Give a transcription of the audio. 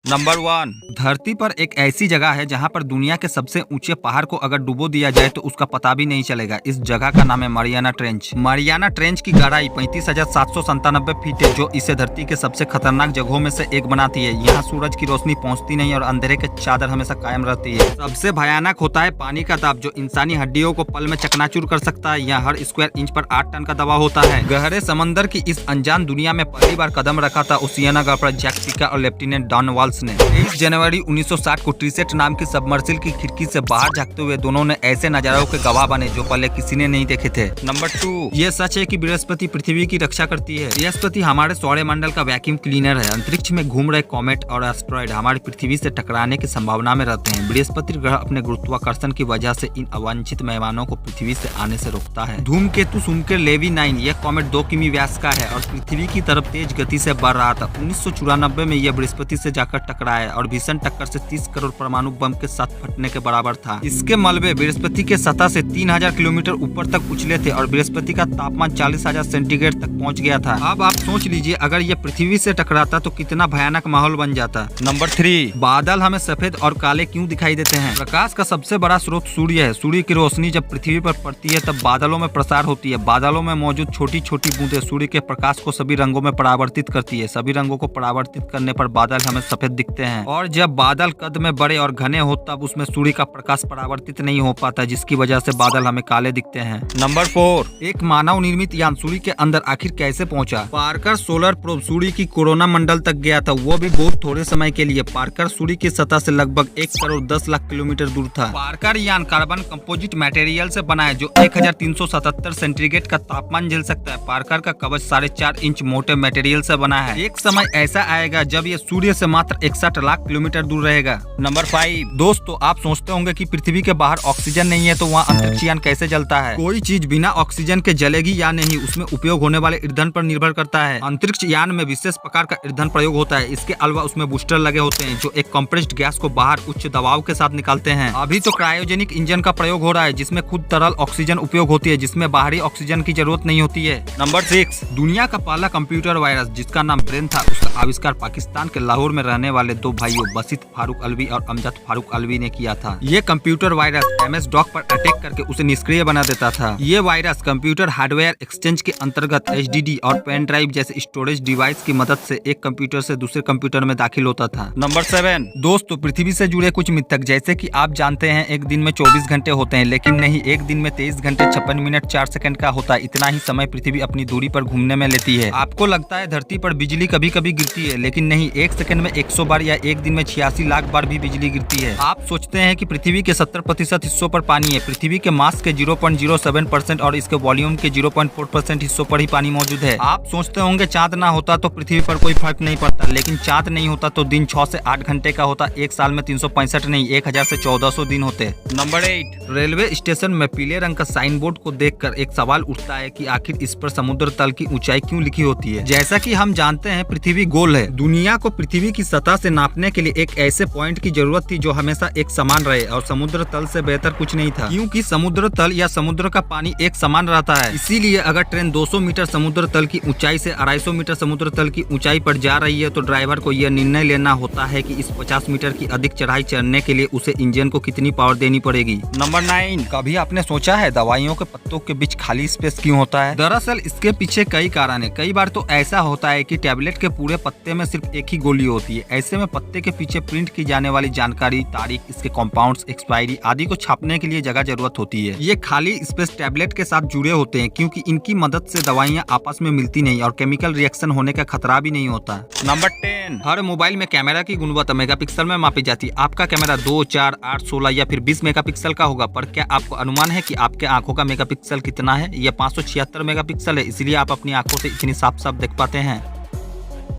Number 1, धरती पर एक ऐसी जगह है जहां पर दुनिया के सबसे ऊंचे पहाड़ को अगर डुबो दिया जाए तो उसका पता भी नहीं चलेगा। इस जगह का नाम है मारियाना ट्रेंच। मारियाना ट्रेंच की गहराई 35,797 फीट है, जो इसे धरती के सबसे खतरनाक जगहों में से एक बनाती है। यहाँ सूरज की रोशनी पहुँचती नहीं और अंधेरे के चादर हमेशा कायम रहती है। सबसे भयानक होता है पानी का दाब, जो इंसानी हड्डियों को पल में चकनाचूर कर सकता है। यहाँ हर स्क्वायर इंच पर 8 टन का दबाव होता है। गहरे समंदर की इस अनजान दुनिया में पहली बार कदम रखा था ओशियाना पर जैक पिका और लेफ्टिनेंट डॉन वाल्स ने। 23 जनवरी 1960 को ट्रिसेट नाम की सबमर्सिल की खिड़की से बाहर झांकते हुए दोनों ने ऐसे नजारों के गवाह बने जो पहले किसी ने नहीं देखे थे। नंबर 2, ये सच है कि बृहस्पति पृथ्वी की रक्षा करती है। बृहस्पति हमारे सौरमंडल का वैक्यूम क्लीनर है। अंतरिक्ष में घूम रहे कॉमेट और एस्ट्रॉयड हमारी पृथ्वी से टकराने की संभावना में रहते हैं। बृहस्पति ग्रह अपने गुरुत्वाकर्षण की वजह से इन अवांछित मेहमानों को पृथ्वी से आने से रोकता है। धूमकेतु सुनकर लेवी 9, यह कॉमेट 2 किमी व्यास का है और पृथ्वी की तरफ तेज गति से बढ़ रहा था। 1994 में यह बृहस्पति से जाकर टकराया और भीषण टक्कर से 30 करोड़ परमाणु बम के साथ फटने के बराबर था। इसके मलबे बृहस्पति के सतह से 3000 किलोमीटर ऊपर तक उछले थे और बृहस्पति का तापमान 40,000 सेंटीग्रेड तक पहुंच गया था। अब आप सोच लीजिए अगर यह पृथ्वी से टकराता तो कितना भयानक माहौल बन जाता। नंबर 3, बादल हमें सफेद और काले क्यों दिखाई देते हैं? प्रकाश का सबसे बड़ा स्रोत सूर्य है। सूर्य की रोशनी जब पृथ्वी पर पड़ती है तब बादलों में प्रसार होती है। बादलों में मौजूद छोटी छोटी बूंदें सूर्य के प्रकाश को सभी रंगों में परावर्तित करती है। सभी रंगों को परावर्तित करने पर बादल हमें सफेद दिखते हैं और जब बादल कद में बड़े और घने हो तब उसमें सूर्य का प्रकाश परावर्तित नहीं हो पाता, जिसकी वजह से बादल हमें काले दिखते हैं। नंबर 4, एक मानव निर्मित यान सूर्य के अंदर आखिर कैसे पहुंचा? पार्कर सोलर प्रोब सूर्य की कोरोना मंडल तक गया था, वो भी बहुत थोड़े समय के लिए। पार्कर सूर्य की सतह से लगभग 1 करोड़ 10 लाख किलोमीटर दूर था। पार्कर यान कार्बन कंपोजिट मटेरियल से बना है जो 1377 सेंटीग्रेड का तापमान झेल सकता है। पार्कर का कवच 4.5 इंच मोटे मटेरियल से बना है। एक समय ऐसा आएगा जब ये सूर्य से मात्र 61 लाख किलोमीटर दूर रहेगा। नंबर 5, दोस्तों आप सोचते होंगे कि पृथ्वी के बाहर ऑक्सीजन नहीं है तो वहाँ अंतरिक्ष यान कैसे जलता है? कोई चीज बिना ऑक्सीजन के जलेगी या नहीं, उसमें उपयोग होने वाले ईंधन पर निर्भर करता है। अंतरिक्ष यान में विशेष प्रकार का ईंधन प्रयोग होता है। इसके अलावा उसमें बूस्टर लगे होते हैं जो एक कंप्रेस्ड गैस को बाहर उच्च दबाव के साथ निकालते हैं। अभी तो क्रायोजेनिक इंजन का प्रयोग हो रहा है जिसमें खुद तरल ऑक्सीजन उपयोग होती है, जिसमें बाहरी ऑक्सीजन की जरूरत नहीं होती है। नंबर 6, दुनिया का पहला कंप्यूटर वायरस जिसका नाम ब्रेन था, उसका आविष्कार पाकिस्तान के लाहौर में रहने वाले 2 भाइयों बसित फारूक अलवी और अमजद फारूक अलवी ने किया था। ये कंप्यूटर वायरस MS DOS पर अटैक करके उसे निष्क्रिय बना देता था। ये वायरस कंप्यूटर हार्डवेयर एक्सचेंज के अंतर्गत HDD और पेन ड्राइव जैसे स्टोरेज डिवाइस की मदद से एक कंप्यूटर से दूसरे कंप्यूटर में दाखिल होता था। नंबर 7, दोस्तों पृथ्वी से जुड़े कुछ मिथक, जैसे कि आप जानते हैं एक दिन में 24 घंटे होते हैं, लेकिन नहीं, एक दिन में 23 घंटे 56 मिनट 4 सेकंड का होता है। इतना ही समय पृथ्वी अपनी दूरी पर घूमने में लेती है। आपको लगता है धरती पर बिजली कभी कभी गिरती है, लेकिन नहीं, 1 सेकंड में 100 बार या एक दिन में 86 लाख बार भी बिजली गिरती है। आप सोचते हैं कि पृथ्वी के 70% हिस्सों पर पानी है। पृथ्वी के मास के 0.07% और इसके वॉल्यूम के 0.4% हिस्सों पर ही पानी मौजूद है। आप सोचते होंगे चांद ना होता तो पृथ्वी पर कोई फर्क नहीं पड़ता, लेकिन चांद नहीं होता तो दिन 6 से 8 घंटे का होता। एक साल में 365 नहीं 1000 से 1400 दिन होते। नंबर 8, रेलवे स्टेशन में पीले रंग का साइन बोर्ड को देखकर एक सवाल उठता है कि आखिर इस पर समुद्र तल की ऊंचाई क्यों लिखी होती है? जैसा कि हम जानते हैं पृथ्वी गोल है। दुनिया को पृथ्वी की सतह से नापने के लिए एक ऐसे पॉइंट की जरूरत थी जो हमेशा एक समान रहे और समुद्र तल से बेहतर कुछ नहीं था, क्योंकि समुद्र तल या समुद्र का पानी एक समान रहता है। इसीलिए अगर ट्रेन 200 मीटर समुद्र तल की ऊंचाई से 250 मीटर समुद्र तल की ऊंचाई पर जा रही है तो ड्राइवर को यह निर्णय लेना होता है कि इस 50 मीटर की अधिक चढ़ाई चढ़ने के लिए उसे इंजन को कितनी पावर देनी पड़ेगी। नंबर 9, कभी आपने सोचा है दवाइयों के पत्तों के बीच खाली स्पेस क्यों होता है? दरअसल इसके पीछे कई कारण है। कई बार तो ऐसा होता है कि टैबलेट के पूरे पत्ते में सिर्फ एक ही गोली होती है। ऐसे में पत्ते के पीछे प्रिंट की जाने वाली जानकारी, तारीख, इसके कंपाउंड्स, एक्सपायरी आदि को छापने के लिए जगह जरूरत होती है। ये खाली स्पेस टैबलेट के साथ जुड़े होते हैं क्योंकि इनकी मदद से दवाइयां आपस में मिलती नहीं और केमिकल रिएक्शन होने का खतरा भी नहीं होता। नंबर 10, हर मोबाइल में कैमरा की गुणवत्ता मेगापिक्सल में मापी जाती है। आपका कैमरा 2, 4, 8, 16 या फिर 20 मेगापिक्सल का होगा, पर क्या आपको अनुमान है कि आपके आंखों का मेगापिक्सल कितना है? यह 576 मेगापिक्सल है, इसलिए आप अपनी आंखों से इतनी साफ साफ देख पाते हैं।